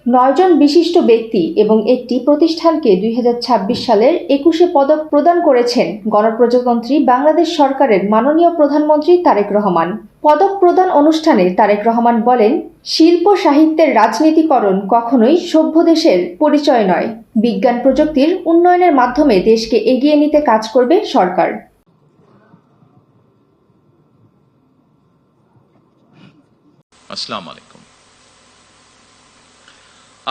৯ জন বিশিষ্ট ব্যক্তি এবং একটি প্রতিষ্ঠানকে ২০২৬ সালের ২১শে পদক প্রদান করেছেন গণপ্রজাতন্ত্রী বাংলাদেশ সরকারের মাননীয় প্রধানমন্ত্রী তারেক রহমান। পদক প্রদান অনুষ্ঠানে তারেক রহমান বলেন, শিল্প সাহিত্যের রাজনীতিকরণ কখনোই সভ্য দেশের পরিচয় নয়। বিজ্ঞান প্রযুক্তির উন্নয়নের মাধ্যমে দেশকে এগিয়ে নিতে কাজ করবে সরকার। আসসালামু আলাইকুম।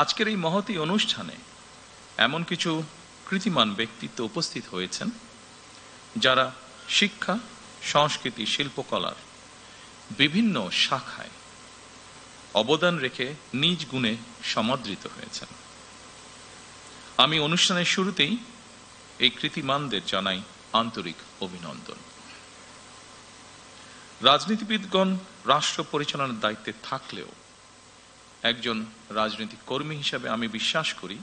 আজকের এই মহতী অনুষ্ঠানে এমন কিছু কৃতিমান ব্যক্তিত্ব উপস্থিত হয়েছেন যারা শিক্ষা, সংস্কৃতি, শিল্পকলার বিভিন্ন শাখায় অবদান রেখে নিজ গুণে সমাদৃত হয়েছেন। আমি অনুষ্ঠানের শুরুতেই এই কৃতিমানদের জানাই আন্তরিক অভিনন্দন। রাজনীতিবিদগণ রাষ্ট্র পরিচালনার দায়িত্বে থাকলেও একজন রাজনৈতিক কর্মী হিসাবে আমি বিশ্বাস করি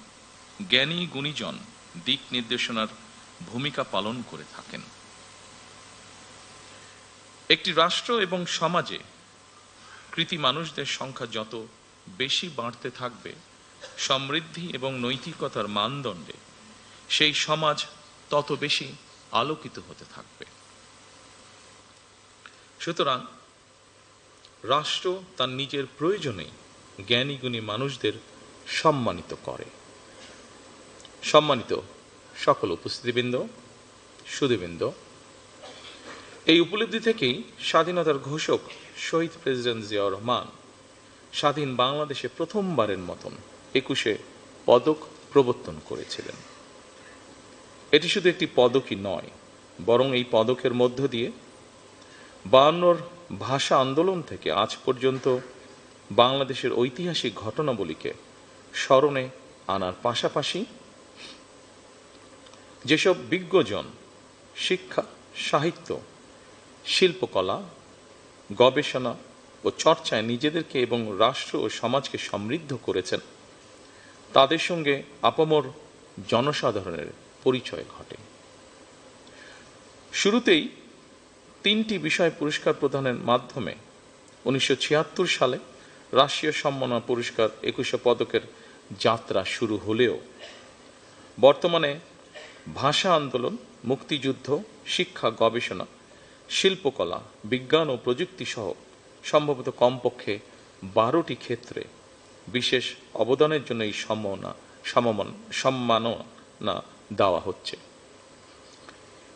জ্ঞানী গুণীজন দিক নির্দেশনার ভূমিকা পালন করে থাকেন। একটি রাষ্ট্র এবং সমাজে কৃতি মানুষদের সংখ্যা যত বেশি বাড়তে থাকবে, সমৃদ্ধি এবং নৈতিকতার মানদণ্ডে সেই সমাজ তত বেশি আলোকিত হতে থাকবে। সুতরাং রাষ্ট্র তার নিজের প্রয়োজনেই জ্ঞানী গুণী মানুষদের সম্মানিত করে। সম্মানিত সকল উপস্থিতিবৃন্দ, সুধীবৃন্দ, এই উপলব্ধি থেকেই স্বাধীনতার ঘোষক শহীদ প্রেসিডেন্ট জিয়াউর রহমান স্বাধীন বাংলাদেশে প্রথমবারের মতন ২১শে পদক প্রবর্তন করেছিলেন। এটি শুধু একটি পদকই নয়, বরং এই পদকের মধ্য দিয়ে ৫২র ভাষা আন্দোলন থেকে আজ পর্যন্ত বাংলাদেশের ঐতিহাসিক ঘটনাবলীকে স্মরণে আনার পাশাপাশি যেসব বিজ্ঞজন শিক্ষা, সাহিত্য, শিল্পকলা, গবেষণা ও চর্চায় নিজেদেরকে এবং রাষ্ট্র ও সমাজকে সমৃদ্ধ করেছেন, তাদের সঙ্গে আপামর জনসাধারণের পরিচয় ঘটে। শুরুতেই ৩টি বিষয় পুরস্কার প্রদানের মাধ্যমে ১৯৭৬ সালে রাষ্ট্রীয় সম্মাননা পুরস্কার ২১শে পদকের যাত্রা শুরু হলেও বর্তমানে ভাষা আন্দোলন, মুক্তিযুদ্ধ, শিক্ষা, গবেষণা, শিল্পকলা, বিজ্ঞান ও প্রযুক্তি সহ সম্ভবত কমপক্ষে ১২টি ক্ষেত্রে বিশেষ অবদানের জন্য এই সম্মাননা দেওয়া হচ্ছে।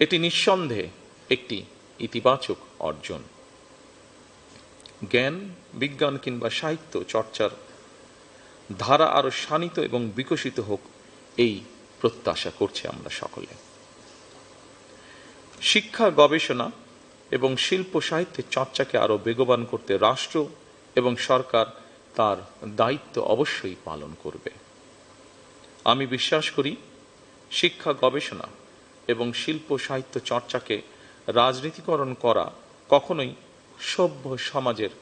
এটি নিঃসন্দেহে একটি ইতিবাচক অর্জন। জ্ঞান, বিজ্ঞান কিংবা সাহিত্য চর্চার ধারা আরো শানিত এবং বিকশিত হোক, এই প্রত্যাশা করছি আমরা সকলে। শিক্ষা, গবেষণা এবং শিল্প সাহিত্যের চর্চাকে আরো বেগবান করতে রাষ্ট্র এবং সরকার তার দায়িত্ব অবশ্যই পালন করবে। আমি বিশ্বাস করি শিক্ষা, গবেষণা এবং শিল্প সাহিত্য চর্চাকে রাজনীতিকরণ করা কখনোই সভ্য সমাজের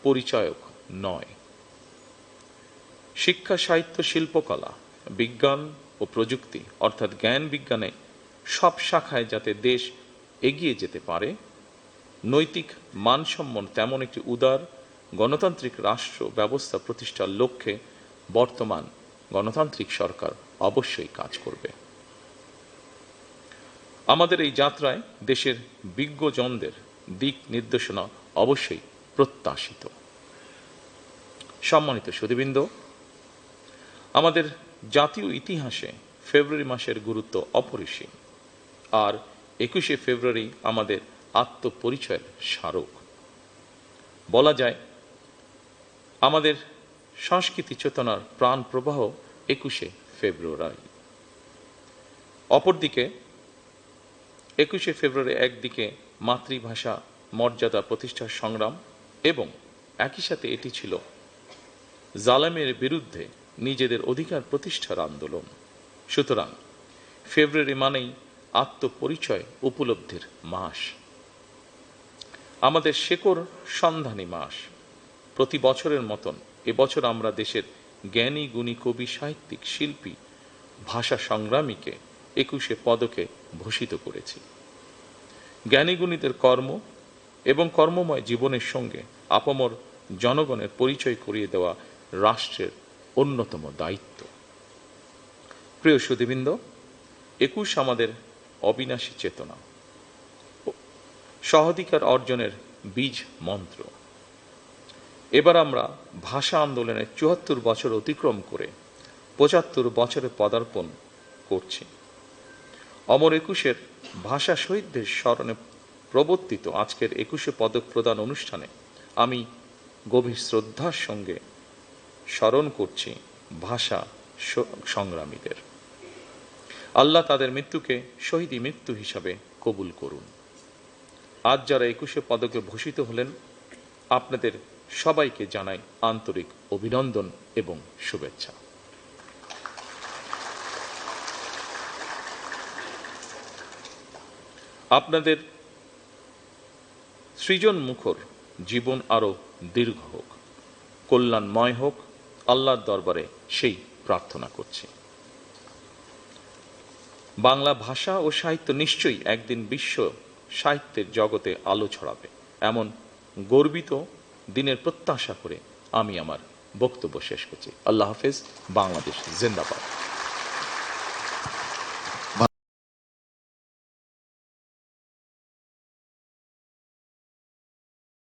পরিচায়ক নয়। শিক্ষা, সাহিত্য, শিল্পকলা, বিজ্ঞান ও প্রযুক্তি অর্থাৎ জ্ঞান বিজ্ঞানে সব শাখায় যাতে দেশ এগিয়ে যেতে পারে, নৈতিক মানসম্পন্ন তেমন একটি উদার গণতান্ত্রিক রাষ্ট্র ব্যবস্থা প্রতিষ্ঠার লক্ষ্যে বর্তমান গণতান্ত্রিক সরকার অবশ্যই কাজ করবে। আমাদের এই যাত্রায় দেশের বিজ্ঞজনদের দিক নির্দেশনা অবশ্যই প্রত্যাশিত। সম্মানিত সুধীবৃন্দ, আমাদের জাতীয় ইতিহাসে ফেব্রুয়ারি মাসের গুরুত্ব অপরিসীম, আর ২১শে ফেব্রুয়ারি আমাদের আত্মপরিচয়ের স্মারক। বলা যায় আমাদের সংস্কৃতি চেতনার প্রাণ প্রবাহ ২১শে ফেব্রুয়ারি। অপরদিকে ২১শে ফেব্রুয়ারি একদিকে মাতৃভাষা মর্যাদা প্রতিষ্ঠার সংগ্রাম এবং একই সাথে এটি ছিল জালেমের বিরুদ্ধে নিজেদের অধিকার প্রতিষ্ঠার আন্দোলন। সুতরাং ফেব্রুয়ারি মানেই আত্মপরিচয় উপলব্ধির মাস, আমাদের শেকড় সন্ধানী মাস। প্রতি বছরের মতন এবছর আমরা দেশের জ্ঞানী গুণী কবি, সাহিত্যিক, শিল্পী, ভাষা সংগ্রামীকে ২১শে পদকে ভূষিত করেছি। জ্ঞানী গুণীদের কর্ম এবং কর্মময় জীবনের সঙ্গে আপামর জনগণের পরিচয় করিয়ে দেওয়া রাষ্ট্রের অন্যতম দায়িত্ব। প্রিয় সুধীবৃন্দ, 21 আমাদের অবিনাশী চেতনা, সহাধিকার অর্জনের বীজ মন্ত্র। এবার আমরা ভাষা আন্দোলনের ৭৪ বছর অতিক্রম করে ৭৫ বছরে পদার্পণ করছি। অমর একুশের ভাষা শহীদদের স্মরণে প্রবর্তিত আজকের 21শে পদক প্রদান অনুষ্ঠানে আমি গভীর শ্রদ্ধার সঙ্গে স্মরণ করছি ভাষা সংগ্রামীদের। আল্লাহ তাদের মৃত্যুকে শহীদি মৃত্যু হিসাবে কবুল করুন। আজ যারা 21শে পদকে ভূষিত হলেন, আপনাদের সবাইকে জানাই আন্তরিক অভিনন্দন এবং শুভেচ্ছা। আপনাদের সৃজন মুখর জীবন আরো দীর্ঘ হোক, কল্যাণময় হোক, আল্লাহর দরবারে সেই প্রার্থনা করছি। বাংলা ভাষা ও সাহিত্য নিশ্চয়ই একদিন বিশ্ব সাহিত্যের জগতে আলো ছড়াবে, এমন গর্বিত দিনের প্রত্যাশা করে আমি আমার বক্তব্য শেষ করছি। আল্লাহ হাফেজ। বাংলাদেশ জিন্দাবাদ।